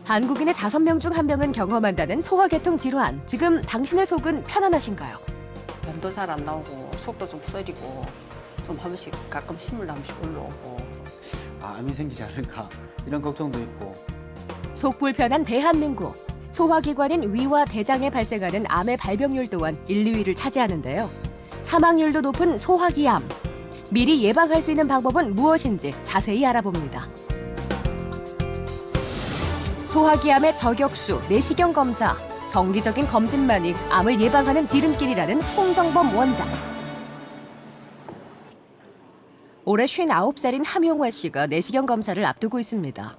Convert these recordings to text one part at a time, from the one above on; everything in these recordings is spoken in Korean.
한국인의 5명 중 1명은 경험한다는 소화계통 질환. 지금 당신의 속은 편안하신가요? 몸도 잘 안 나오고 속도 좀 쓰리고 좀 한 번씩 가끔 신물도 한 번씩 올라오고. 암이 생기지 않을까 이런 걱정도 있고. 속 불편한 대한민국. 소화기관인 위와 대장에 발생하는 암의 발병률 또한 1, 2위를 차지하는데요. 사망률도 높은 소화기암. 미리 예방할 수 있는 방법은 무엇인지 자세히 알아봅니다. 소화기암의 저격수, 내시경 검사. 정기적인 검진만이 암을 예방하는 지름길이라는 홍정범 원장. 올해 59살인 함용화 씨가 내시경 검사를 앞두고 있습니다.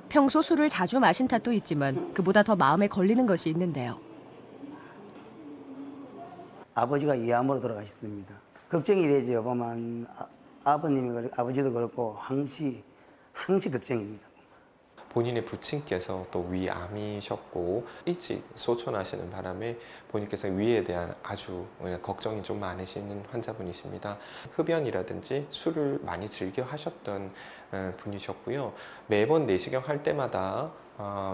평소 술을 자주 마신 탓도 있지만 그보다 더 마음에 걸리는 것이 있는데요. 아버지가 위암으로 돌아가셨습니다. 걱정이 되죠. 보면 아버님이 아버지도 그렇고 항시 걱정입니다. 본인의 부친께서 또 위암이셨고 일찍 소천하시는 바람에 본인께서 위에 대한 아주 걱정이 좀 많으신 환자분이십니다. 흡연이라든지 술을 많이 즐겨 하셨던 분이셨고요. 매번 내시경 할 때마다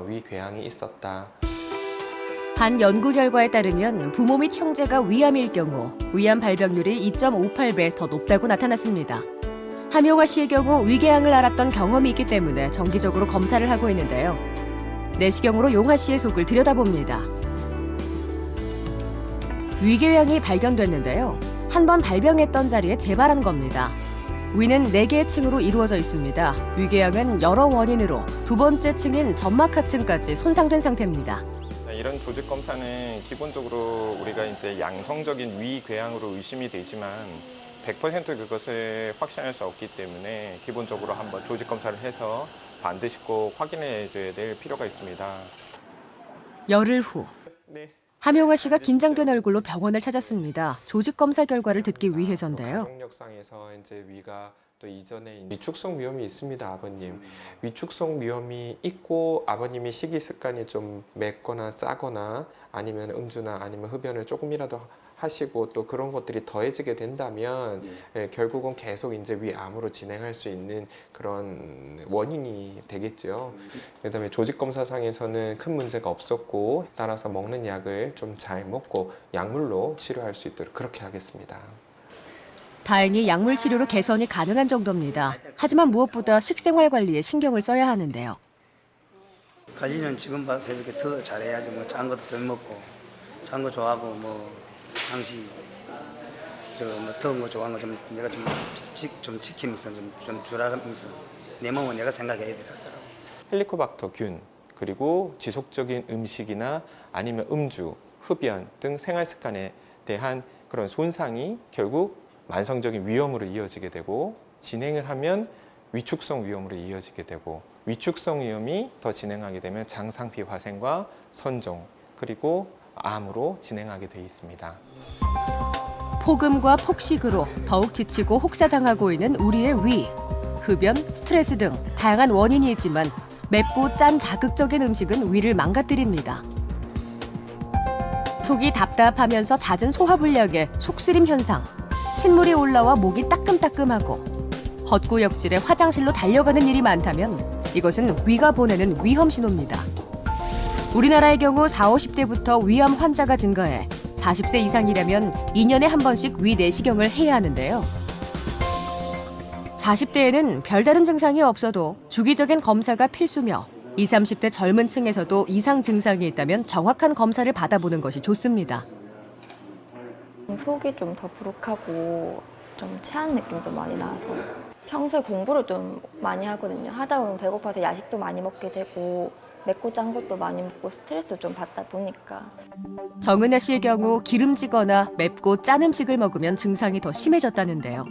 위궤양이 있었다. 한 연구 결과에 따르면 부모 및 형제가 위암일 경우 위암 발병률이 2.58배 더 높다고 나타났습니다. 함용화 씨의 경우 위궤양을 앓았던 경험이 있기 때문에 정기적으로 검사를 하고 있는데요. 내시경으로 용화 씨의 속을 들여다봅니다. 위궤양이 발견됐는데요. 한 번 발병했던 자리에 재발한 겁니다. 위는 4개의 층으로 이루어져 있습니다. 위궤양은 여러 원인으로 2번째 층인 점막하층까지 손상된 상태입니다. 이런 조직 검사는 기본적으로 우리가 이제 양성적인 위궤양으로 의심이 되지만 100% 그것을 확신할 수 없기 때문에 기본적으로 한번 조직 검사를 해서 반드시 꼭 확인해 줘야 될 필요가 있습니다. 열흘 후 네. 함용화 씨가 긴장된 얼굴로 병원을 찾았습니다. 조직 검사 결과를 듣기 위해서인데요. 가족력상에서 이제 위가 또 이전에 위축성 위염이 있습니다, 아버님. 위축성 위염이 있고 아버님이 식이 습관이 좀 맵거나 짜거나 아니면 음주나 아니면 흡연을 조금이라도 하시고 또 그런 것들이 더해지게 된다면 결국은 계속 이제 위암으로 진행할 수 있는 그런 원인이 되겠죠. 그다음에 조직 검사상에서는 큰 문제가 없었고 따라서 먹는 약을 좀 잘 먹고 약물로 치료할 수 있도록 그렇게 하겠습니다. 다행히 약물 치료로 개선이 가능한 정도입니다. 하지만 무엇보다 식생활 관리에 신경을 써야 하는데요. 관리는 지금 봐서 이렇게 더 잘해야지. 뭐 짠 것도 덜 먹고, 짠 거 좋아하고 뭐 항시 뭐 더운 거 좋아하는 거 좀 내가 좀 지키면서 좀 줄여가면서 내 몸은 내가 생각해야 되더라고. 헬리코박터균 그리고 지속적인 음식이나 아니면 음주, 흡연 등 생활 습관에 대한 그런 손상이 결국 만성적인 위염으로 이어지게 되고 진행을 하면 위축성 위염으로 이어지게 되고 위축성 위염이 더 진행하게 되면 장상피 화생과 선종 그리고 암으로 진행하게 돼 있습니다. 폭음과 폭식으로 더욱 지치고 혹사당하고 있는 우리의 위. 흡연, 스트레스 등 다양한 원인이 있지만 맵고 짠 자극적인 음식은 위를 망가뜨립니다. 속이 답답하면서 잦은 소화불량에 속쓰림 현상, 신물이 올라와 목이 따끔따끔하고 헛구역질에 화장실로 달려가는 일이 많다면 이것은 위가 보내는 위험 신호입니다. 우리나라의 경우 40, 50대부터 위암 환자가 증가해 40세 이상이라면 2년에 한 번씩 위 내시경을 해야 하는데요. 40대에는 별다른 증상이 없어도 주기적인 검사가 필수며 20, 30대 젊은 층에서도 이상 증상이 있다면 정확한 검사를 받아보는 것이 좋습니다. 속이 좀 더부룩하고 좀 체한 느낌도 많이 나서 평소에 공부를 좀 많이 하거든요. 하다 보면 배고파서 야식도 많이 먹게 되고 맵고 짠 것도 많이 먹고 스트레스 좀 받다 보니까. 정은아 씨의 경우 기름지거나 맵고 짠 음식을 먹으면 증상이 더 심해졌다는데요.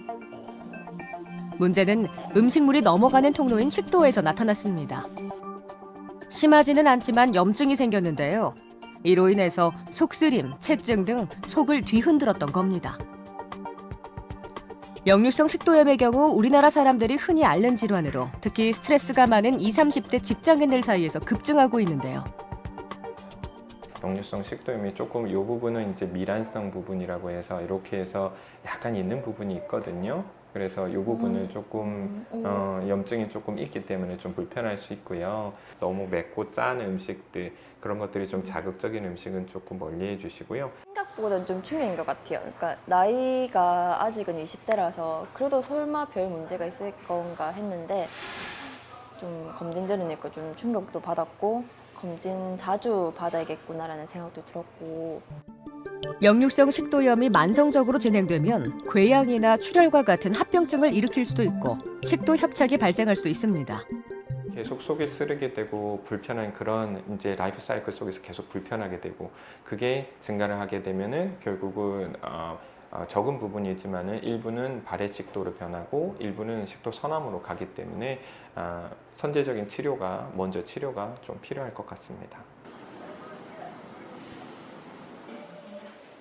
문제는 음식물이 넘어가는 통로인 식도에서 나타났습니다. 심하지는 않지만 염증이 생겼는데요. 이로 인해서 속쓰림, 체증 등 속을 뒤흔들었던 겁니다. 역류성 식도염의 경우 우리나라 사람들이 흔히 앓는 질환으로 특히 스트레스가 많은 20, 30대 직장인들 사이에서 급증하고 있는데요. 역류성 식도염이 조금 이 부분은 이제 미란성 부분이라고 해서 이렇게 해서 약간 있는 부분이 있거든요. 그래서 이 부분은 조금 염증이 조금 있기 때문에 좀 불편할 수 있고요. 너무 맵고 짠 음식들 그런 것들이 좀 자극적인 음식은 조금 멀리해 주시고요. 생각보다는 좀 충격인 것 같아요. 그러니까 나이가 아직은 20대라서 그래도 설마 별 문제가 있을 건가 했는데 좀 검진 들으니까 좀 충격도 받았고 검진 자주 받아야겠구나라는 생각도 들었고 역류성 식도염이 만성적으로 진행되면 궤양이나 출혈과 같은 합병증을 일으킬 수도 있고 식도 협착이 발생할 수도 있습니다. 계속 속이 쓰리게 되고 불편한 그런 이제 라이프 사이클 속에서 계속 불편하게 되고 그게 증가를 하게 되면은 결국은 적은 부분이지만은 일부는 발해 식도로 변하고 일부는 식도 선암으로 가기 때문에 선제적인 치료가 좀 필요할 것 같습니다.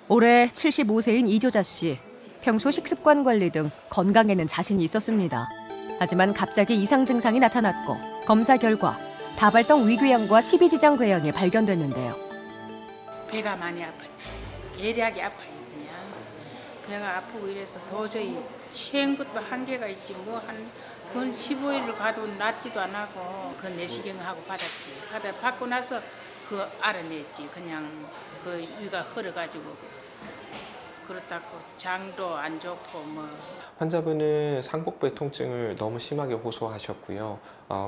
올해 75세인 이조자 씨. 평소 식습관 관리 등 건강에는 자신이 있었습니다. 하지만 갑자기 이상 증상이 나타났고 검사 결과 다발성 위궤양과 십이지장 궤양이 발견됐는데요. 배가 많이 아팠지. 예리하게 아파요 그냥. 배가 아프고 이래서 도저히 쉬는 것도 한계가 있지 뭐 한 15일을 가도 낫지도 안 하고 그 내시경하고 받았지. 받고 나서 그 알아냈지. 그냥 그 위가 흐려가지고 그렇다고 장도 안 좋고 뭐. 환자분은 상복부의 통증을 너무 심하게 호소하셨고요.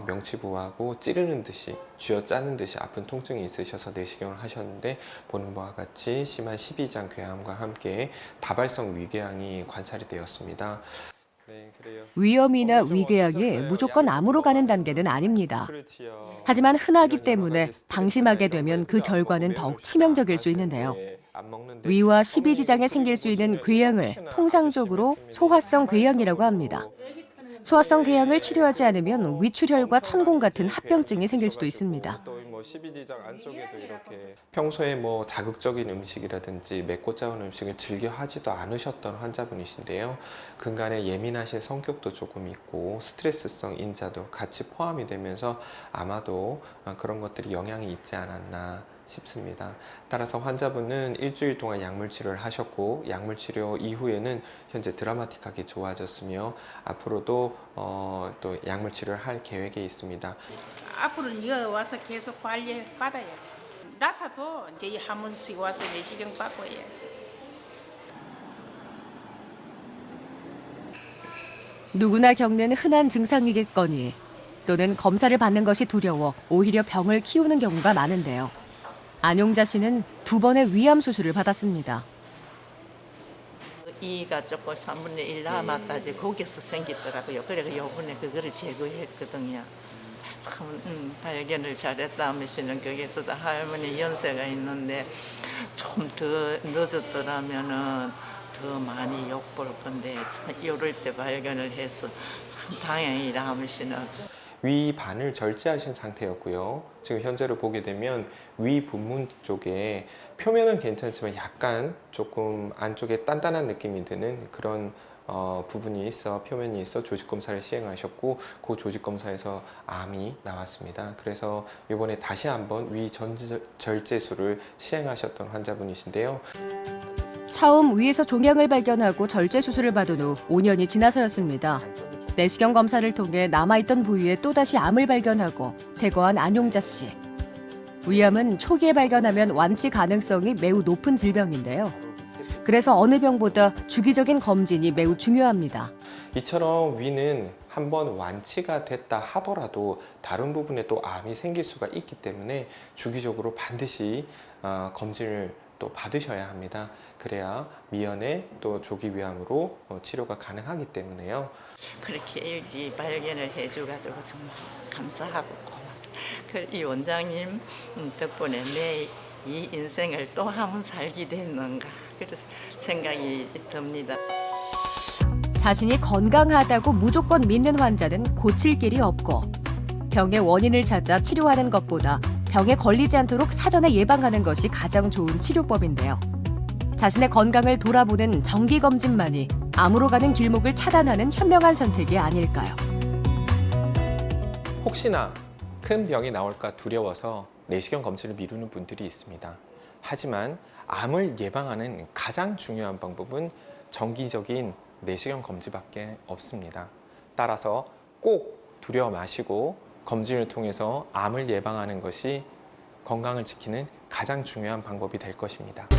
명치부하고 찌르는 듯이 쥐어짜는 듯이 아픈 통증이 있으셔서 내시경을 하셨는데 보는 바와 같이 심한 십이지장 궤양과 함께 다발성 위궤양이 관찰이 되었습니다. 네, 그래요. 위염이나 위궤양이 무조건 암으로 가는 단계는 아닙니다. 하지만 흔하기 때문에 방심하게 되면 그 결과는 더욱 치명적일 수 있는데요. 위와 십이지장에 생길 수 있는 궤양을 통상적으로 소화성 궤양이라고 합니다. 소화성 궤양을 치료하지 않으면 위출혈과 천공 같은 합병증이 생길 수도 있습니다. 십이지장 안쪽에도 이렇게 평소에 뭐 자극적인 음식이라든지 맵고 짜운 음식을 즐겨 하지도 않으셨던 환자분이신데요. 근간에 예민하신 성격도 조금 있고 스트레스성 인자도 같이 포함이 되면서 아마도 그런 것들이 영향이 있지 않았나 싶습니다. 따라서 환자분은 일주일 동안 약물 치료를 하셨고 약물 치료 이후에는 현재 드라마틱하게 좋아졌으며 앞으로도 또 약물 치료를 할 계획에 있습니다. 앞으로는 이어 와서 계속 관리 받아야지. 나사도 이제 한 번씩 와서 내시경 받고 해야지. 누구나 겪는 흔한 증상이겠거니 또는 검사를 받는 것이 두려워 오히려 병을 키우는 경우가 많은데요. 안용자 씨는 2번의 위암 수술을 받았습니다. 이가 조금 3분의 1 남았다지 거기서 생기더라고요. 그래서 요번에 그거를 제거했거든요. 참 발견을 잘했다 하면서는 거기서도 할머니 연세가 있는데 좀 더 늦었더라면은 더 많이 욕볼 건데 이럴 때 발견을 해서 참 다행이다 하면서는. 위 반을 절제하신 상태였고요. 지금 현재로 보게 되면 위 부문 쪽에 표면은 괜찮지만 약간 조금 안쪽에 단단한 느낌이 드는 그런 부분이 있어 표면이 있어 조직 검사를 시행하셨고 그 조직 검사에서 암이 나왔습니다. 그래서 이번에 다시 한번 위 절제술을 시행하셨던 환자분이신데요. 처음 위에서 종양을 발견하고 절제 수술을 받은 후 5년이 지나서였습니다. 내시경 검사를 통해 남아있던 부위에 또다시 암을 발견하고 제거한 안용자 씨. 위암은 초기에 발견하면 완치 가능성이 매우 높은 질병인데요. 그래서 어느 병보다 주기적인 검진이 매우 중요합니다. 이처럼 위는 한번 완치가 됐다 하더라도 다른 부분에 또 암이 생길 수가 있기 때문에 주기적으로 반드시 검진을 또 받으셔야 합니다. 그래야 미연에 또 조기 위암으로 치료가 가능하기 때문에요. 그렇게 일찍 발견을 해줘가지고 정말 감사하고 고맙습니다. 이 원장님 덕분에 내 이 인생을 또 한 번 살게 됐는가 그래서 생각이 듭니다. 자신이 건강하다고 무조건 믿는 환자는 고칠 길이 없고 병의 원인을 찾아 치료하는 것보다 병에 걸리지 않도록 사전에 예방하는 것이 가장 좋은 치료법인데요. 자신의 건강을 돌아보는 정기검진만이 암으로 가는 길목을 차단하는 현명한 선택이 아닐까요? 혹시나 큰 병이 나올까 두려워서 내시경 검진을 미루는 분들이 있습니다. 하지만 암을 예방하는 가장 중요한 방법은 정기적인 내시경 검진밖에 없습니다. 따라서 꼭 두려워 마시고 검진을 통해서 암을 예방하는 것이 건강을 지키는 가장 중요한 방법이 될 것입니다.